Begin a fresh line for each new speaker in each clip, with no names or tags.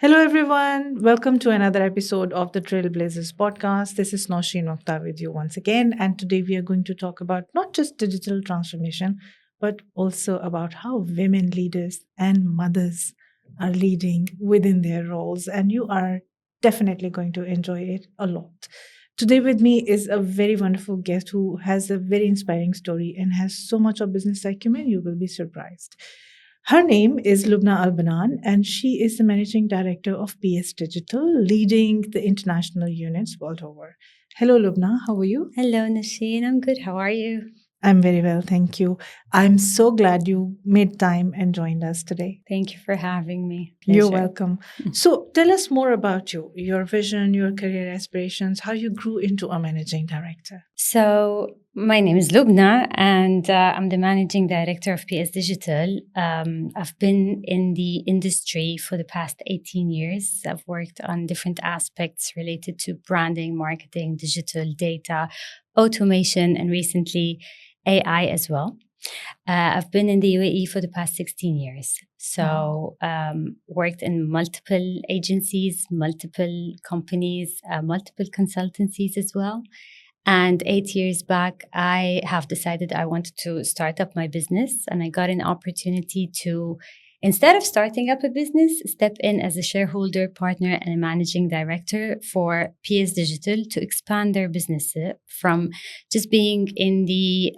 Hello, everyone. Welcome to another episode of the Trailblazerspodcast. This is Nousheen Mukhtar with you once again. And today we are going to talk about not just digital transformation, but also about how women leaders and mothers are leading within their roles. And you are definitely going to enjoy it a lot. Today, with me is a very wonderful guest who has a very inspiring story and has so much of business acumen, you will be surprised. Her name is Lubna El Bannan, and she is the managing director of PSdigital, leading the international units world over. Hello, Lubna. How are you?
Hello, Nousheen. I'm good. How are you?
I'm very well, thank you. I'm so glad you made time and joined us today.
Thank you for having me.
You're
Pleasure.
welcome. So, tell us more about you, your vision, your career aspirations, how you grew into a managing director.
So, my name is Lubna, and I'm the managing director of PSdigital. I've been in the industry for the past 18 years. I've worked on different aspects related to branding, marketing, digital data, automation, and recently AI as well. I've been in the UAE for the past 16 years. So, worked in multiple agencies, multiple companies, multiple consultancies as well. And 8 years back, I have decided I wanted to start up my business. And I got an opportunity to, instead of starting up a business, step in as a shareholder, partner, and a managing director for PSdigital to expand their business from just being in the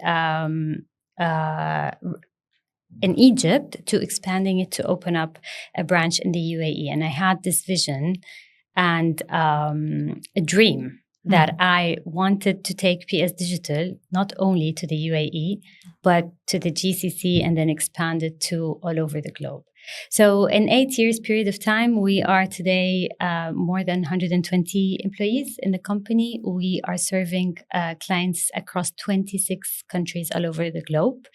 in Egypt to expanding it to open up a branch in the UAE. And I had this vision and a dream that I wanted to take PSdigital not only to the UAE, but to the GCC and then expand it to all over the globe. So in 8 years period of time, we are today more than 120 employees in the company. We are serving clients across 26 countries all over the globe.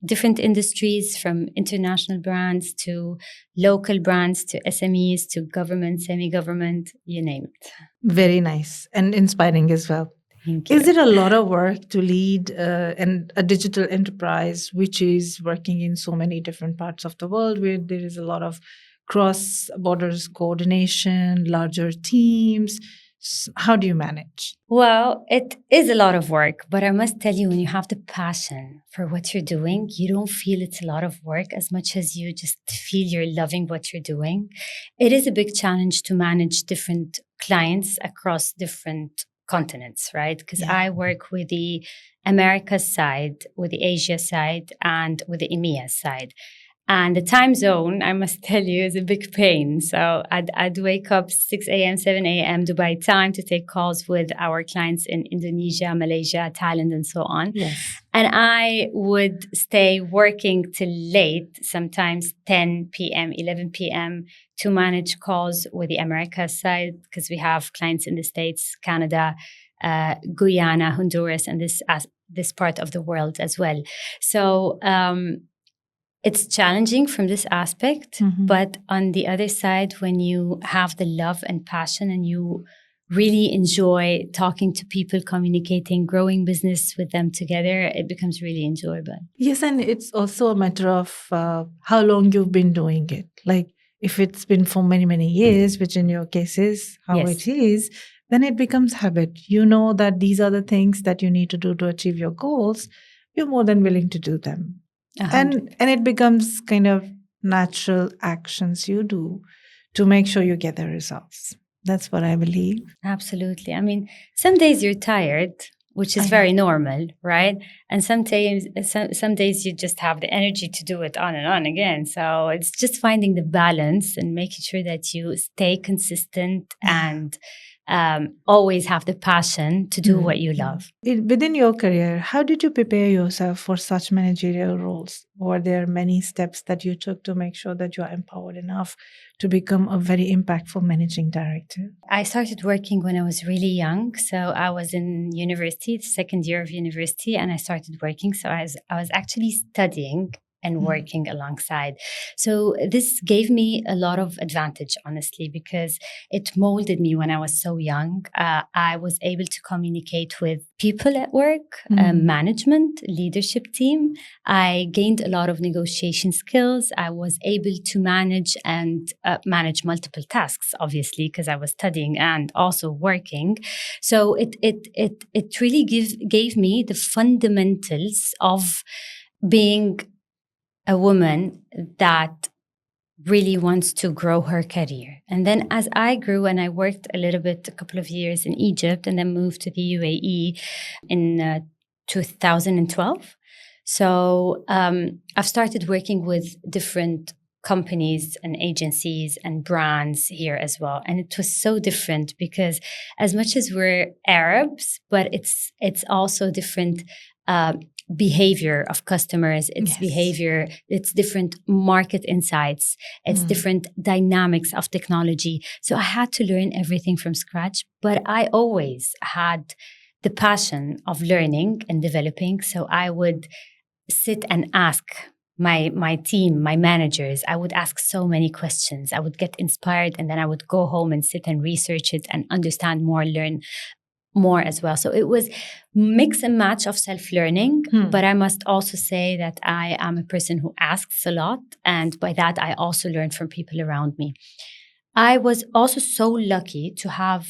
Different industries, from international brands to local brands to SMEs to government, semi-government, you name it.
Very nice and inspiring as well.
Thank you.
Is it a lot of work to lead a digital enterprise which is working in so many different parts of the world where there is a lot of cross borders coordination, larger teams? How do you manage?
Well, it is a lot of work, but I must tell you, when you have the passion for what you're doing, you don't feel it's a lot of work as much as you just feel you're loving what you're doing. It is a big challenge to manage different clients across different continents, right? Because I work with the Americas side, with the Asia side, and with the EMEA side. And the time zone, I must tell you, is a big pain. So I'd wake up 6 a.m., 7 a.m. Dubai time to take calls with our clients in Indonesia, Malaysia, Thailand, and so on.
Yes.
And I would stay working till late, sometimes 10 p.m., 11 p.m., to manage calls with the Americas side, because we have clients in the States, Canada, Guyana, Honduras, and this part of the world as well. So it's challenging from this aspect, but on the other side, when you have the love and passion and you really enjoy talking to people, communicating, growing business with them together, it becomes really enjoyable.
Yes, and it's also a matter of how long you've been doing it. Like if it's been for many, many years, which in your case is how it is, then it becomes habit. You know that these are the things that you need to do to achieve your goals. You're more than willing to do them. And it becomes kind of natural actions you do to make sure you get the results. That's what I believe.
Absolutely. I mean, some days you're tired, which is very normal, right? And some days you just have the energy to do it on and on again. So it's just finding the balance and making sure that you stay consistent and always have the passion to do what you love.
Within your career, how did you prepare yourself for such managerial roles? Were there many steps that you took to make sure that you are empowered enough to become a very impactful managing director?
I started working when I was really young. So I was in university, the second year of university, and I started working. So I was actually studying and working alongside. So this gave me a lot of advantage, honestly, because it molded me when I was so young. I was able to communicate with people at work, management, leadership team. I gained a lot of negotiation skills. I was able to manage multiple tasks, obviously, because I was studying and also working. So it really gave me the fundamentals of being a woman that really wants to grow her career. And then as I grew and I worked a couple of years in Egypt and then moved to the UAE in 2012. So I've started working with different companies and agencies and brands here as well. And it was so different because as much as we're Arabs, but it's also different behavior of customers, it's behavior, it's different market insights, it's different dynamics of technology. So I had to learn everything from scratch, but I always had the passion of learning and developing. So I would sit and ask my team, my managers, I would ask so many questions. I would get inspired and then I would go home and sit and research it and understand more, learn more as well. So it was mix and match of self-learning, but I must also say that I am a person who asks a lot. And by that, I also learn from people around me. I was also so lucky to have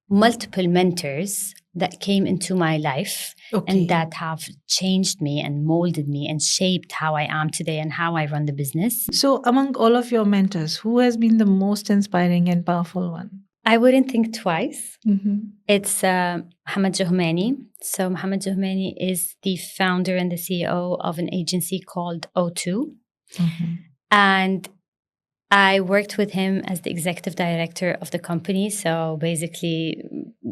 multiple mentors that came into my life and that have changed me and molded me and shaped how I am today and how I run the business.
So among all of your mentors, who has been the most inspiring and powerful one?
I wouldn't think twice. It's Mohammed Johmani. So Mohammed Johmani is the founder and the CEO of an agency called O2. And I worked with him as the executive director of the company. So basically,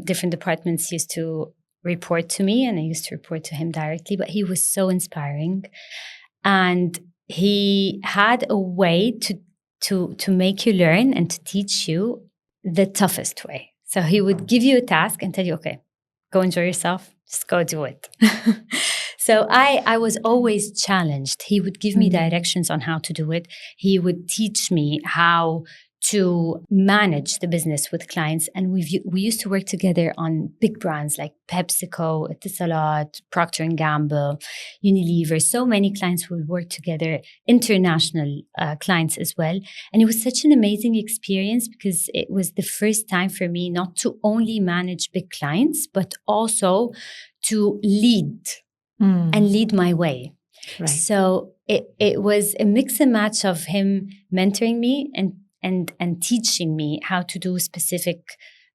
different departments used to report to me and I used to report to him directly. But he was so inspiring. And he had a way to make you learn and to teach you the toughest way. So he would give you a task and tell you, okay, go enjoy yourself, just go do it. So I was always challenged. He would give me directions on how to do it. He would teach me how to manage the business with clients. And we used to work together on big brands like PepsiCo, Etisalat, Procter & Gamble, Unilever. So many clients we worked together, international clients as well. And it was such an amazing experience because it was the first time for me not to only manage big clients, but also to lead and lead my way. Right. So it was a mix and match of him mentoring me and teaching me how to do specific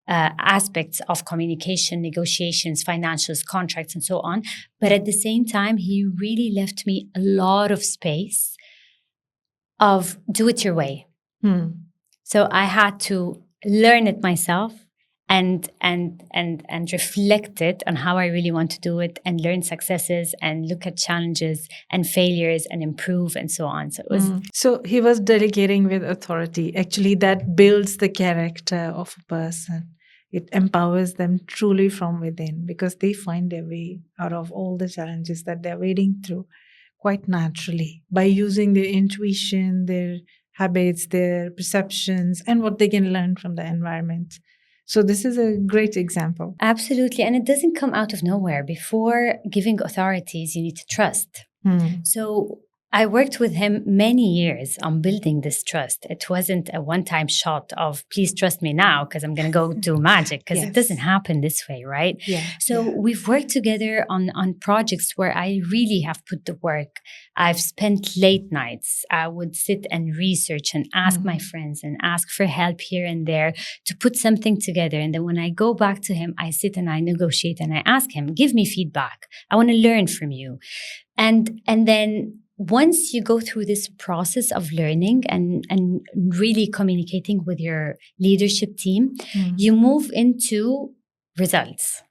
aspects of communication, negotiations, financials, contracts, and so on. But at the same time, he really left me a lot of space of do it your way. So I had to learn it myself and reflect it on how I really want to do it and learn successes and look at challenges and failures and improve and so on. So it was
So he was delegating with authority. Actually, that builds the character of a person. It empowers them truly from within because they find their way out of all the challenges that they're wading through quite naturally by using their intuition, their habits, their perceptions, and what they can learn from the environment. So this is a great example.
Absolutely. And it doesn't come out of nowhere. Before giving authorities, you need to trust. So I worked with him many years on building this trust. It wasn't a one-time shot of, please trust me now because I'm going to go do magic, because it doesn't happen this way, right? So we've worked together on projects where I really have put the work. I've spent late nights. I would sit and research and ask my friends and ask for help here and there to put something together. And then when I go back to him, I sit and I negotiate and I ask him, give me feedback. I want to learn from you. And then once you go through this process of learning and really communicating with your leadership team, you move into results.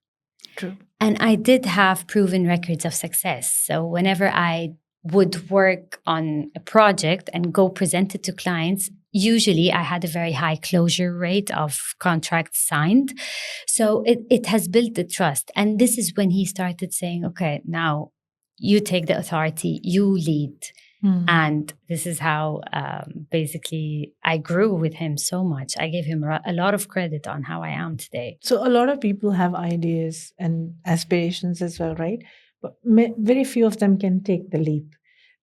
True.
And I did have proven records of success. So whenever I would work on a project and go present it to clients, usually I had a very high closure rate of contracts signed. So it has built the trust. And this is when he started saying, okay, now you take the authority, you lead.
Mm.
And this is how basically I grew with him so much. I gave him a lot of credit on how I am today.
So a lot of people have ideas and aspirations as well, right? But very few of them can take the leap.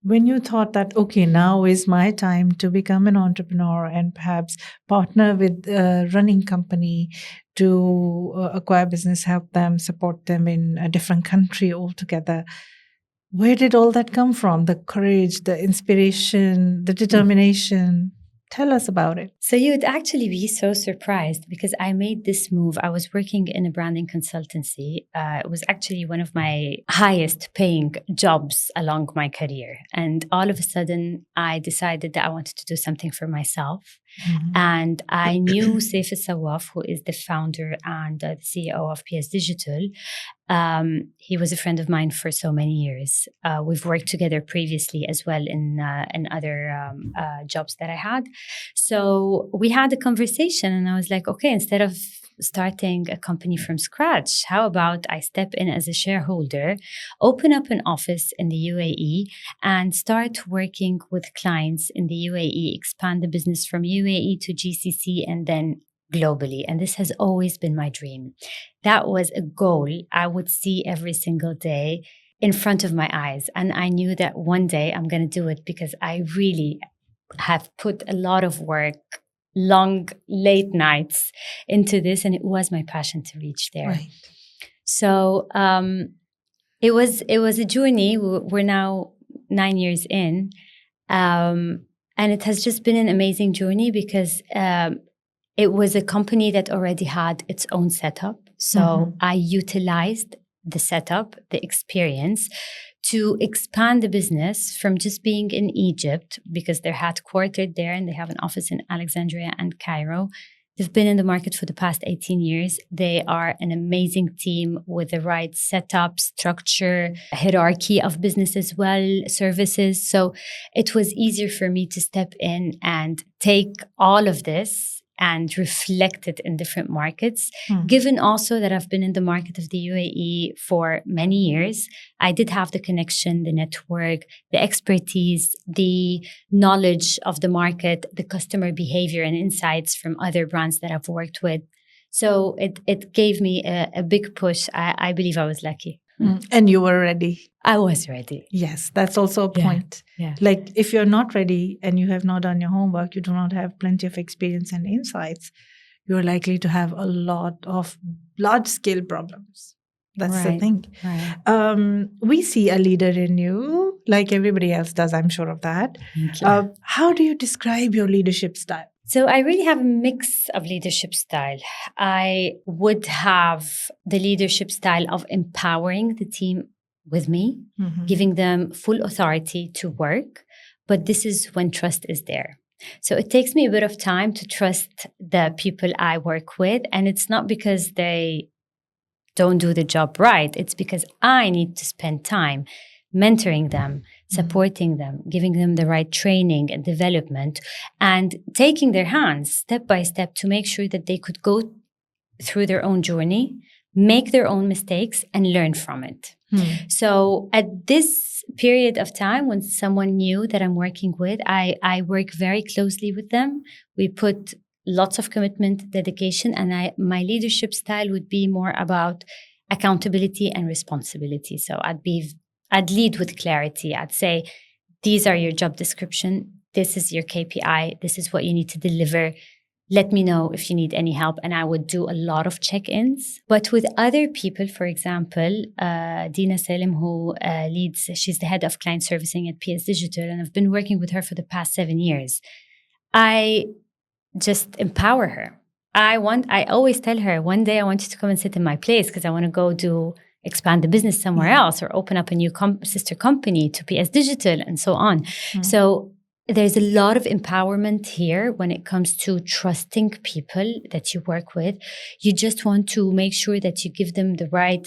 When you thought that, okay, now is my time to become an entrepreneur and perhaps partner with a running company to acquire business, help them, support them in a different country altogether, where did all that come from? The courage, the inspiration, the determination? Tell us about it.
So you would actually be so surprised because I made this move. I was working in a branding consultancy. It was actually one of my highest paying jobs along my career. And all of a sudden, I decided that I wanted to do something for myself.
Mm-hmm.
And I knew Saif Sawaf, who is the founder and the CEO of PSdigital. He was a friend of mine for so many years. We've worked together previously as well in other jobs that I had. So we had a conversation and I was like, okay, instead of starting a company from scratch, how about I step in as a shareholder, open up an office in the UAE and start working with clients in the UAE, expand the business from UAE to GCC and then globally. And this has always been my dream. That was a goal I would see every single day in front of my eyes. And I knew that one day I'm going to do it because I really have put a lot of work, long, late nights into this. And it was my passion to reach there.
Right.
So it was a journey. We're now 9 years in. And it has just been an amazing journey because it was a company that already had its own setup. So I utilized the setup, the experience to expand the business from just being in Egypt because they're headquartered there and they have an office in Alexandria and Cairo. They've been in the market for the past 18 years. They are an amazing team with the right setup, structure, hierarchy of business as well, services. So it was easier for me to step in and take all of this and reflect it in different markets. Given also that I've been in the market of the UAE for many years, I did have the connection, the network, the expertise, the knowledge of the market, the customer behavior and insights from other brands that I've worked with. So it gave me a big push. I believe I was lucky.
And you were ready.
I was ready.
Yes, that's also a point.
Yeah.
Like if you're not ready and you have not done your homework, you do not have plenty of experience and insights, you're likely to have a lot of large-scale problems. That's the thing.
Right.
We see a leader in you, like everybody else does, I'm sure of that.
Thank you.
How do you describe your leadership style?
So I really have a mix of leadership style. I would have the leadership style of empowering the team with me, giving them full authority to work. But this is when trust is there. So it takes me a bit of time to trust the people I work with. And it's not because they don't do the job right. It's because I need to spend time mentoring them, supporting them, giving them the right training and development, and taking their hands step by step to make sure that they could go through their own journey, make their own mistakes, and learn from it. So at this period of time, when someone new that I'm working with, I work very closely with them. We put lots of commitment, dedication, and my leadership style would be more about accountability and responsibility. So I'd lead with clarity. I'd say, these are your job description. This is your KPI. This is what you need to deliver. Let me know if you need any help. And I would do a lot of check-ins. But with other people, for example, Dina Salim, who leads, she's the head of client servicing at PSdigital, and I've been working with her for the past 7 years. I just empower her. I always tell her, one day I want you to come and sit in my place because I want to go expand the business somewhere else or open up a new sister company to PSdigital and so on. So there's a lot of empowerment here when it comes to trusting people that you work with. You just want to make sure that you give them the right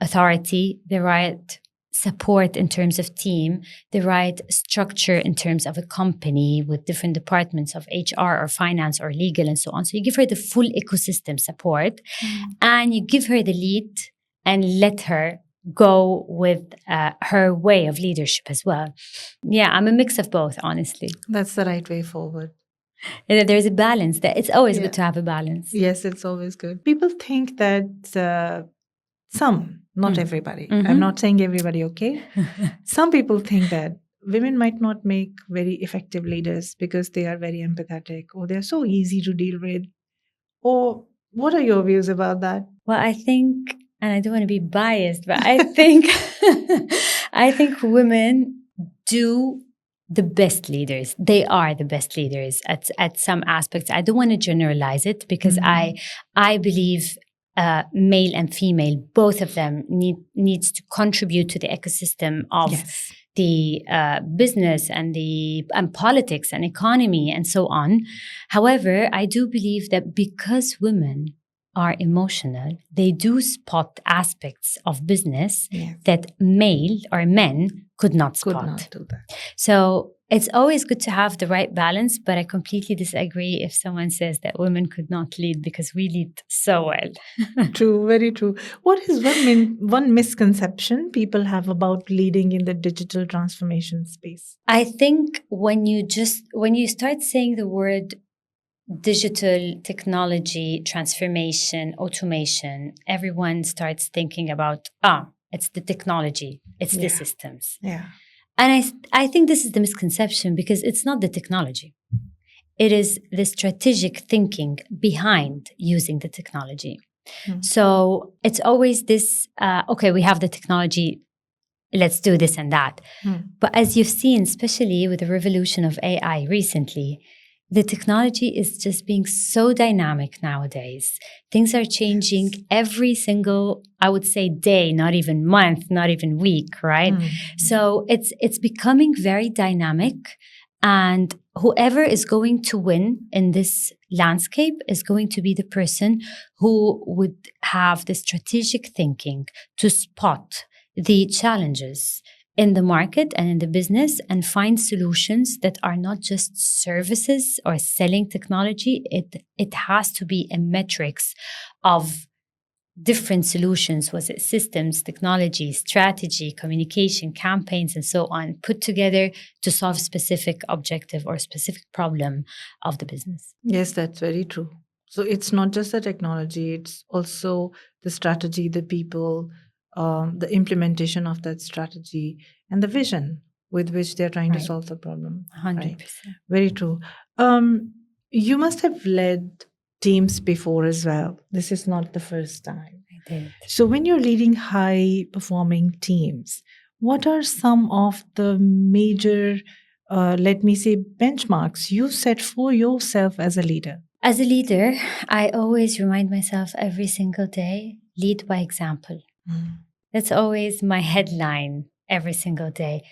authority, the right support in terms of team, the right structure in terms of a company with different departments of HR or finance or legal and so on. So you give her the full ecosystem support and you give her the lead and let her go with her way of leadership as well. Yeah, I'm a mix of both, honestly.
That's the right way forward.
And there's a balance there. It's always
Yeah.
good to have a balance.
Yes, it's always good. People think that some, not everybody. I'm not saying everybody, okay? Some people think that women might not make very effective leaders because they are very empathetic or they're so easy to deal with. Or what are your views about that?
Well, I think, and I don't want to be biased, but I think I think women do the best leaders. They are the best leaders at some aspects. I don't want to generalize it because I believe male and female, both of them needs to contribute to the ecosystem of the business and politics and economy and so on. However, I do believe that because women are emotional, they do spot aspects of business that male or men could not spot.
Could not do that.
So it's always good to have the right balance, but I completely disagree if someone says that women could not lead because we lead so well.
True, very true. What is one misconception people have about leading in the digital transformation space?
I think when you start saying the word digital technology, transformation, automation, everyone starts thinking about, it's the technology, it's the systems.
Yeah.
And I think this is the misconception because it's not the technology. It is the strategic thinking behind using the technology. So it's always this, okay, we have the technology, let's do this and that. But as you've seen, especially with the revolution of AI recently, the technology is just being so dynamic nowadays. Things are changing every single, I would say, day, not even month, not even week, right? So it's becoming very dynamic. And whoever is going to win in this landscape is going to be the person who would have the strategic thinking to spot the challenges in the market and in the business and find solutions that are not just services or selling technology. It has to be a matrix of different solutions, was it systems, technology, strategy, communication, campaigns, and so on, put together to solve a specific objective or specific problem of the business.
Yes, that's very true. So it's not just the technology, it's also the strategy, the people, the implementation of that strategy, and the vision with which they're trying to solve the problem.
100%.
Right? Very true. You must have led teams before as well. This is not the first time.
I did.
So when you're leading high-performing teams, what are some of the major, let me say, benchmarks you set for yourself as a leader?
As a leader, I always remind myself every single day, lead by example. That's always my headline every single day.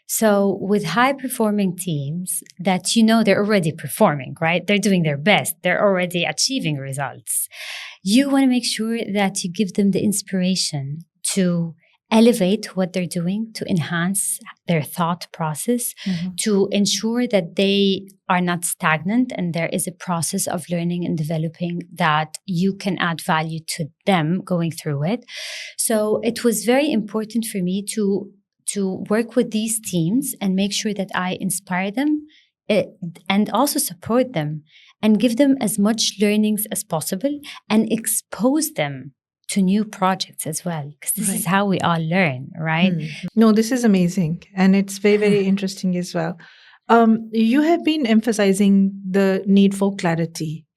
So with high-performing teams that they're already performing, right? They're doing their best. They're already achieving results. You want to make sure that you give them the inspiration to elevate what they're doing, to enhance their thought process, to ensure that they are not stagnant and there is a process of learning and developing that you can add value to them going through it. So it was very important for me to work with these teams and make sure that I inspire them and also support them and give them as much learnings as possible and expose them to new projects as well, because this is how we all learn, right?
No, this is amazing. And it's very, very interesting as well. You have been emphasizing the need for clarity.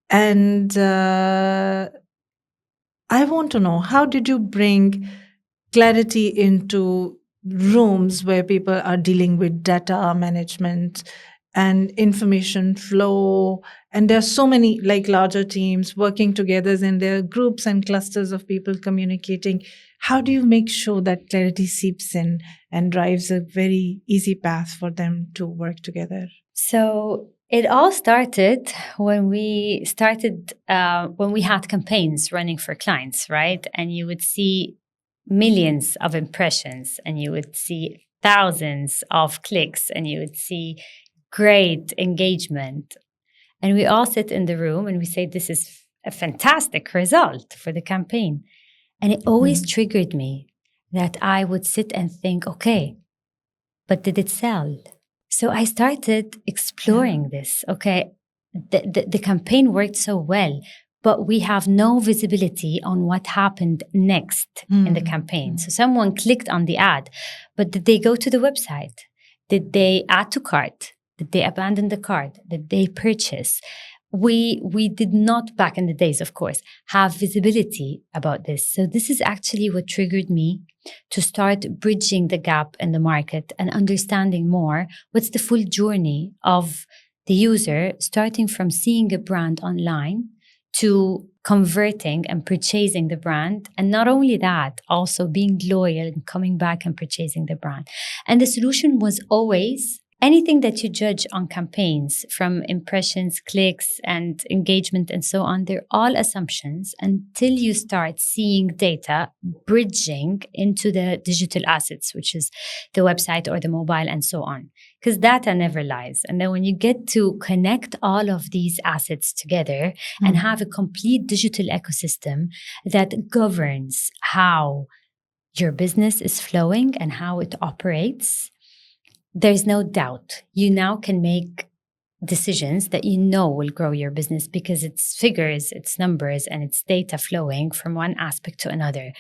And I want to know, how did you bring clarity into rooms where people are dealing with data management and information flow, and there are so many larger teams working together, and there are groups and clusters of people communicating? How do you make sure that clarity seeps in and drives a very easy path for them to work together?
So it all started when we had campaigns running for clients, right? And you would see millions of impressions and you would see thousands of clicks and you would see great engagement. And we all sit in the room and we say, this is a fantastic result for the campaign. And it always triggered me that I would sit and think, okay, but did it sell? So I started exploring this. Okay, the campaign worked so well, but we have no visibility on what happened next in the campaign. So someone clicked on the ad, but did they go to the website? Did they add to cart? Did they abandon the cart? Did they purchase? We did not, back in the days, of course, have visibility about this. So this is actually what triggered me to start bridging the gap in the market and understanding more what's the full journey of the user, starting from seeing a brand online to converting and purchasing the brand. And not only that, also being loyal and coming back and purchasing the brand. And the solution was always anything that you judge on campaigns, from impressions, clicks, and engagement, and so on, they're all assumptions until you start seeing data bridging into the digital assets, which is the website or the mobile and so on. Because data never lies. And then when you get to connect all of these assets together and have a complete digital ecosystem that governs how your business is flowing and how it operates, there's no doubt you now can make decisions that you know will grow your business because it's figures, it's numbers, and it's data flowing from one aspect to another.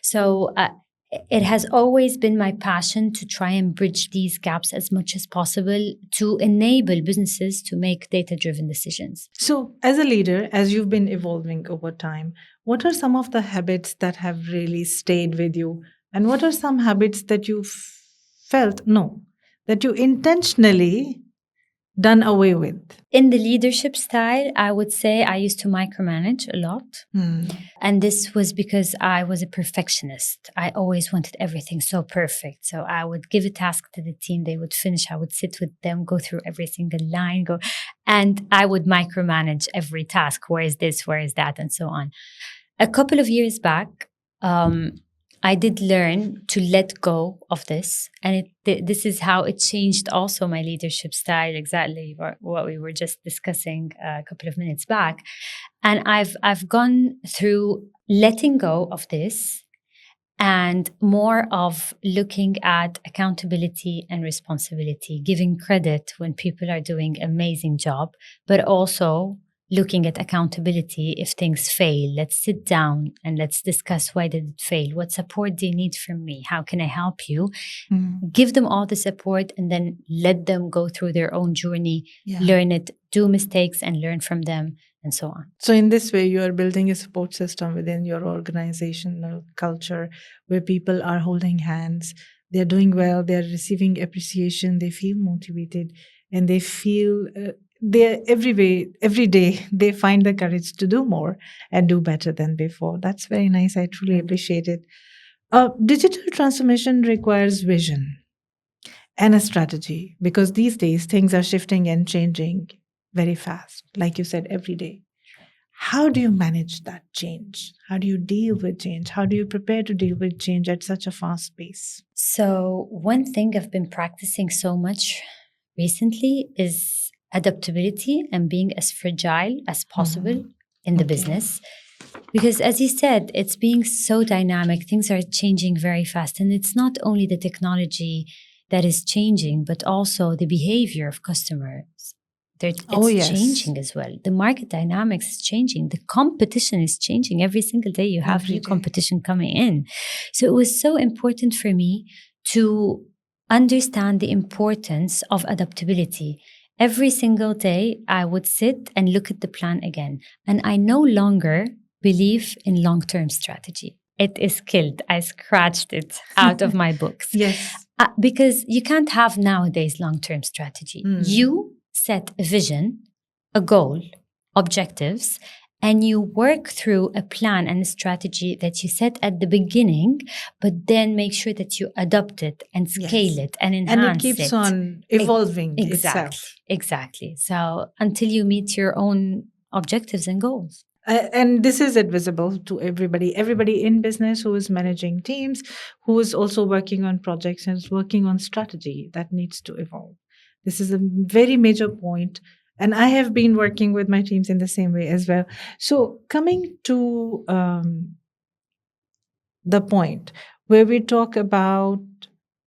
So it has always been my passion to try and bridge these gaps as much as possible to enable businesses to make data-driven decisions.
So, as a leader, as you've been evolving over time, what are some of the habits that have really stayed with you? And what are some habits that you felt, no, that you intentionally done away with?
In the leadership style, I would say I used to micromanage a lot. And this was because I was a perfectionist. I always wanted everything so perfect. So I would give a task to the team, they would finish, I would sit with them, go through every single line, and I would micromanage every task. Where is this? Where is that? And so on. A couple of years back, I did learn to let go of this. And this is how it changed also my leadership style, exactly what we were just discussing a couple of minutes back. And I've gone through letting go of this and more of looking at accountability and responsibility, giving credit when people are doing an amazing job, but also looking at accountability. If things fail, let's sit down and let's discuss, why did it fail? What support do you need from me? How can I help you? Give them all the support and then let them go through their own journey, learn it, do mistakes and learn from them, and so on.
So in this way, you are building a support system within your organizational culture where people are holding hands, they're doing well, they're receiving appreciation, they feel motivated, and they feel every day they find the courage to do more and do better than before. That's very nice. I truly appreciate it. Digital transformation requires vision and a strategy, because these days things are shifting and changing very fast. Like you said, every day. How do you manage that change? How do you deal with change? How do you prepare to deal with change at such a fast pace?
So one thing I've been practicing so much recently is adaptability and being as fragile as possible in the business. Because as you said, it's being so dynamic, things are changing very fast. And it's not only the technology that is changing, but also the behavior of customers. It's changing as well. The market dynamics is changing. The competition is changing. Every single day you have new competition coming in. So it was so important for me to understand the importance of adaptability. Every single day, I would sit and look at the plan again. And I no longer believe in long-term strategy. It is killed. I scratched it out of my books.
Yes.
Because you can't have nowadays long-term strategy. You set a vision, a goal, objectives, and you work through a plan and a strategy that you set at the beginning, but then make sure that you adopt it and scale it and enhance it.
And it keeps on evolving itself.
Exactly. So until you meet your own objectives and goals.
And this is visible to everybody in business who is managing teams, who is also working on projects and is working on strategy that needs to evolve. This is a very major point. And I have been working with my teams in the same way as well. So coming to the point, where we talk about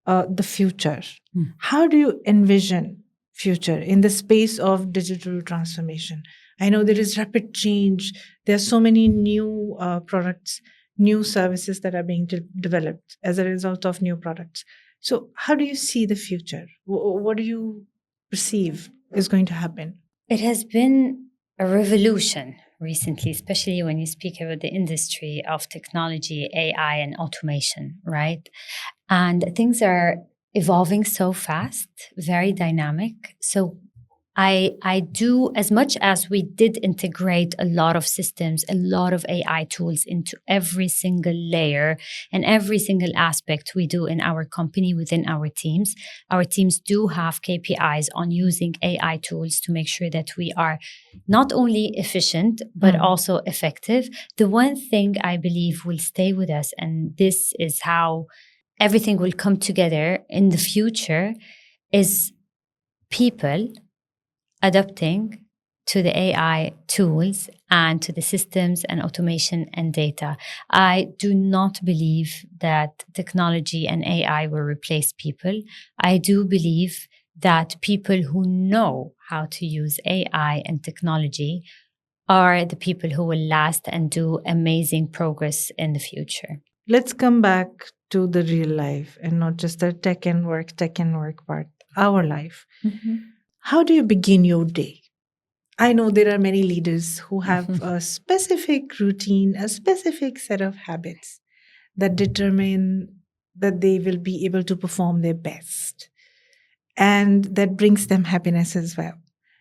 the future.
Mm.
How do you envision future in the space of digital transformation? I know there is rapid change. There are so many new products, new services that are being developed as a result of new products. So, how do you see the future? What do you perceive is going to happen?
It has been a revolution recently, especially when you speak about the industry of technology, AI, and automation, right? And things are evolving so fast, very dynamic. So I do, as much as we did integrate a lot of systems, a lot of AI tools into every single layer and every single aspect we do in our company within our teams. Our teams do have KPIs on using AI tools to make sure that we are not only efficient, but also effective. The one thing I believe will stay with us, and this is how everything will come together in the future, is people adapting to the AI tools and to the systems and automation and data. I do not believe that technology and AI will replace people. I do believe that people who know how to use AI and technology are the people who will last and do amazing progress in the future.
Let's come back to the real life and not just the tech and work part, our life.
Mm-hmm.
How do you begin your day? I know there are many leaders who have a specific routine, a specific set of habits that determine that they will be able to perform their best. And that brings them happiness as well.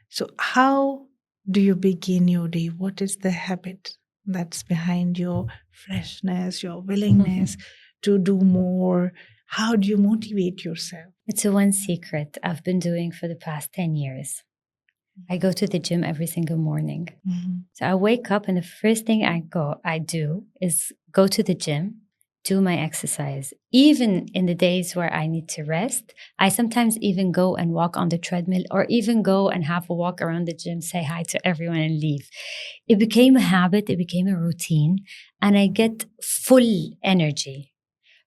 So, how do you begin your day? What is the habit that's behind your freshness, your willingness to do more? How do you motivate yourself?
It's a one secret I've been doing for the past 10 years. I go to the gym every single morning.
Mm-hmm.
So I wake up and the first thing I do is go to the gym, do my exercise. Even in the days where I need to rest, I sometimes even go and walk on the treadmill or even go and have a walk around the gym, say hi to everyone and leave. It became a habit, it became a routine, and I get full energy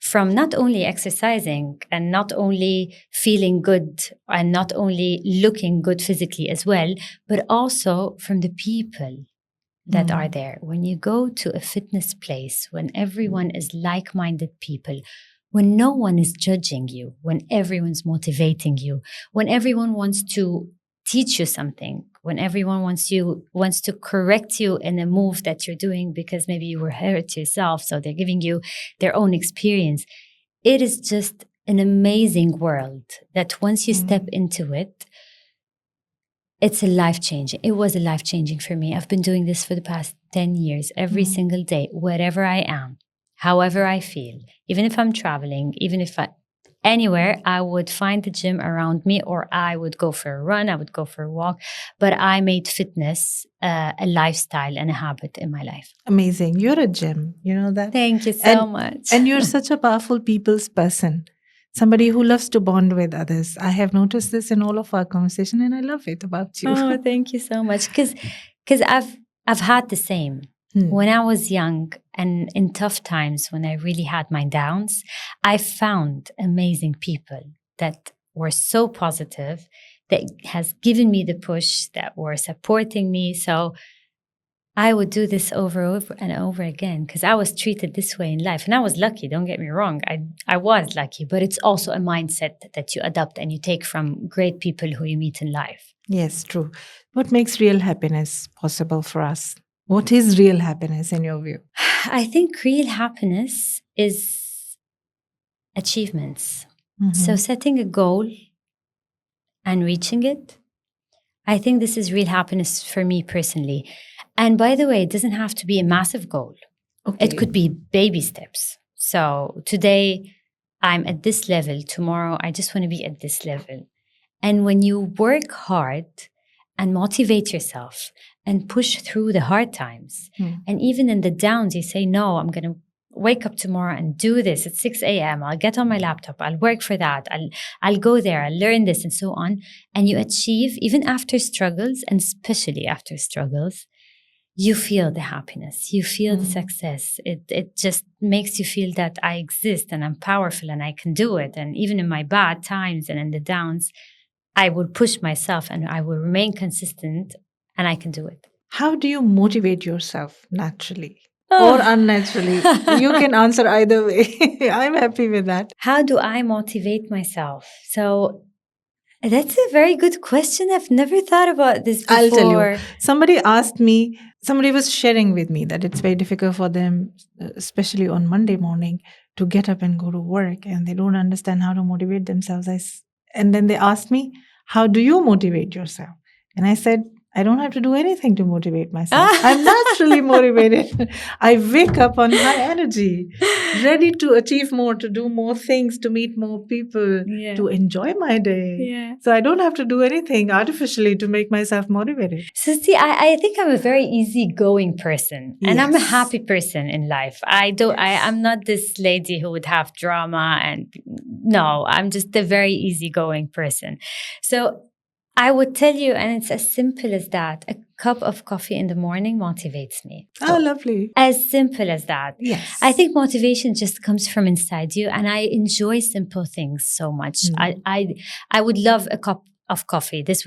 from not only exercising and not only feeling good and not only looking good physically as well, but also from the people that are there. When you go to a fitness place, when everyone is like minded people, when no one is judging you, when everyone's motivating you, when everyone wants to teach you something, when everyone wants to correct you in a move that you're doing because maybe you were hurt yourself, so they're giving you their own experience. It is just an amazing world that once you step into it, it's a life-changing. It was a life-changing for me. I've been doing this for the past 10 years, every single day, wherever I am, however I feel, even if I'm traveling, anywhere, I would find the gym around me, or I would go for a run, I would go for a walk. But I made fitness a lifestyle and a habit in my life.
Amazing. You're a gem. You know that?
Thank you so much.
And you're such a powerful people's person. Somebody who loves to bond with others. I have noticed this in all of our conversation, and I love it about you.
Oh, thank you so much. Because I've had the same. When I was young and in tough times, when I really had my downs, I found amazing people that were so positive, that has given me the push, that were supporting me. So I would do this over and over again because I was treated this way in life. And I was lucky, don't get me wrong. I was lucky, but it's also a mindset that you adopt and you take from great people who you meet in life.
Yes, true. What makes real happiness possible for us? What is real happiness in your view?
I think real happiness is achievements. So setting a goal and reaching it, I think this is real happiness for me personally. And by the way, it doesn't have to be a massive goal.
Okay.
It could be baby steps. So today I'm at this level. Tomorrow I just want to be at this level. And when you work hard and motivate yourself and push through the hard times, and even in the downs, you say, no, I'm going to wake up tomorrow and do this at 6 a.m. I'll get on my laptop. I'll work for that. I'll go there. I'll learn this and so on. And you achieve, even after struggles, and especially after struggles, you feel the happiness, you feel the success. It just makes you feel that I exist and I'm powerful and I can do it. And even in my bad times and in the downs, I will push myself and I will remain consistent and I can do it.
How do you motivate yourself naturally or unnaturally? You can answer either way. I'm happy with that.
How do I motivate myself? So that's a very good question. I've never thought about this before.
I'll tell you. Somebody was sharing with me that it's very difficult for them, especially on Monday morning, to get up and go to work, and they don't understand how to motivate themselves. And then they asked me, how do you motivate yourself? And I said, I don't have to do anything to motivate myself. I'm naturally motivated. I wake up on high energy, ready to achieve more, to do more things, to meet more people, to enjoy my day.
Yeah.
So I don't have to do anything artificially to make myself motivated.
So see, I think I'm a very easygoing person, and I'm a
Yes.
happy person in life. I'm not this lady who would have drama, and no, I'm just a very easygoing person. So I would tell you, and it's as simple as that. A cup of coffee in the morning motivates me.
Oh, lovely.
As simple as that.
Yes.
I think motivation just comes from inside you, and I enjoy simple things so much. I would love a cup of coffee. That's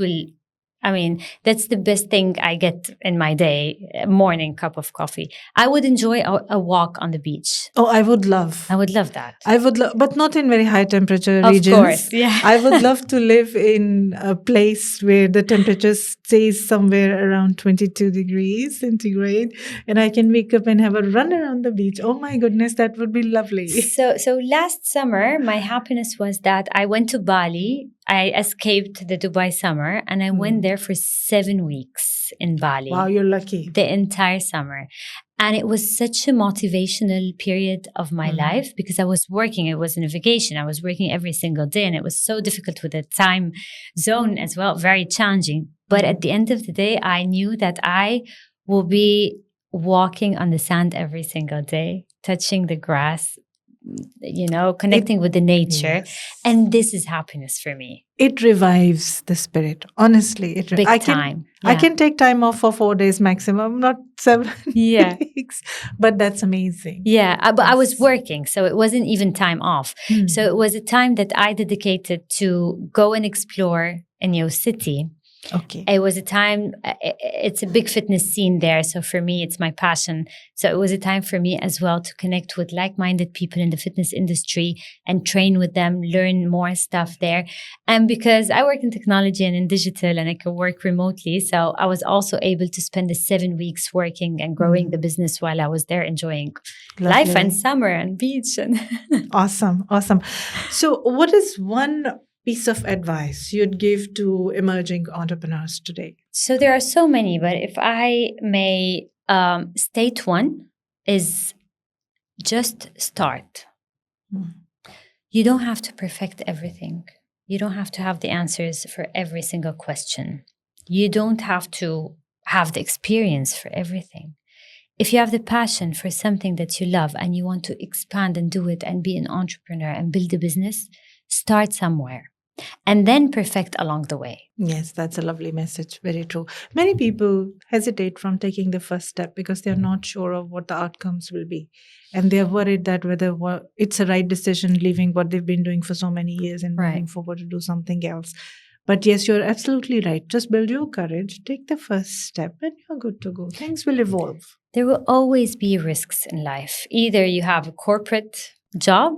the best thing I get in my day, a morning cup of coffee. I would enjoy a walk on the beach.
Oh, I would love.
I would love that.
I would love, but not in very high temperature
Of
regions.
course, yeah.
I would love to live in a place where the temperature stays somewhere around 22 degrees centigrade, and I can wake up and have a run around the beach. Oh my goodness, that would be lovely.
So last summer, my happiness was that I went to Bali. I escaped the Dubai summer and I went there for 7 weeks in Bali.
Wow, you're lucky.
The entire summer. And it was such a motivational period of my life because I was working. It wasn't a vacation. I was working every single day, and it was so difficult with the time zone as well, very challenging. But at the end of the day, I knew that I will be walking on the sand every single day, touching the grass, connecting with the nature.
Yes.
And this is happiness for me.
It revives the spirit. Honestly,
Big time.
I can take time off for 4 days maximum, not 7 weeks. But that's amazing.
Yeah, but I was working, so it wasn't even time off. So it was a time that I dedicated to go and explore a new city.
Okay.
It was a time, it's a big fitness scene there. So for me, it's my passion. So it was a time for me as well to connect with like-minded people in the fitness industry and train with them, learn more stuff there. And because I work in technology and in digital and I can work remotely, so I was also able to spend the 7 weeks working and growing the business while I was there enjoying life and summer and beach. And
Awesome. So what is one piece of advice you'd give to emerging entrepreneurs today?
So there are so many, but if I may state one is just start. You don't have to perfect everything. You don't have to have the answers for every single question. You don't have to have the experience for everything. If you have the passion for something that you love and you want to expand and do it and be an entrepreneur and build a business, start somewhere. And then perfect along the way.
Yes, that's a lovely message. Very true. Many people hesitate from taking the first step because they're not sure of what the outcomes will be. And they're worried that whether it's a right decision leaving what they've been doing for so many years and moving forward to do something else. But yes, you're absolutely right. Just build your courage, take the first step, and you're good to go. Things will evolve.
There will always be risks in life. Either you have a corporate job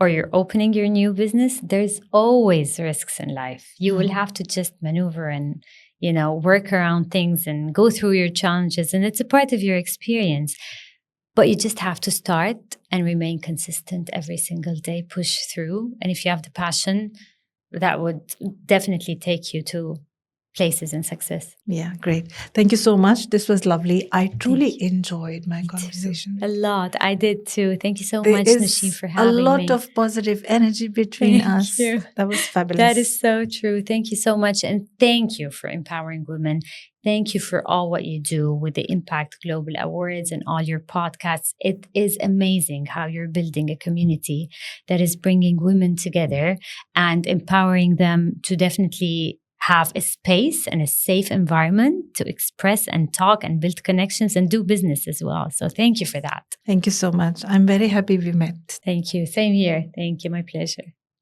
or you're opening your new business, there's always risks in life. You will have to just maneuver and, work around things and go through your challenges. And it's a part of your experience. But you just have to start and remain consistent every single day, push through. And if you have the passion, that would definitely take you to places and success.
Yeah, great. Thank you so much. This was lovely. I truly enjoyed my conversation.
A lot. I did too. Thank you so much, Nousheen, for having me.
A lot of positive energy between us.
You.
That was fabulous.
That is so true. Thank you so much. And thank you for empowering women. Thank you for all what you do with the Impact Global Awards and all your podcasts. It is amazing how you're building a community that is bringing women together and empowering them to definitely have a space and a safe environment to express and talk and build connections and do business as well. So thank you for that.
Thank you so much. I'm very happy we met.
Thank you. Same here. Thank you. My pleasure.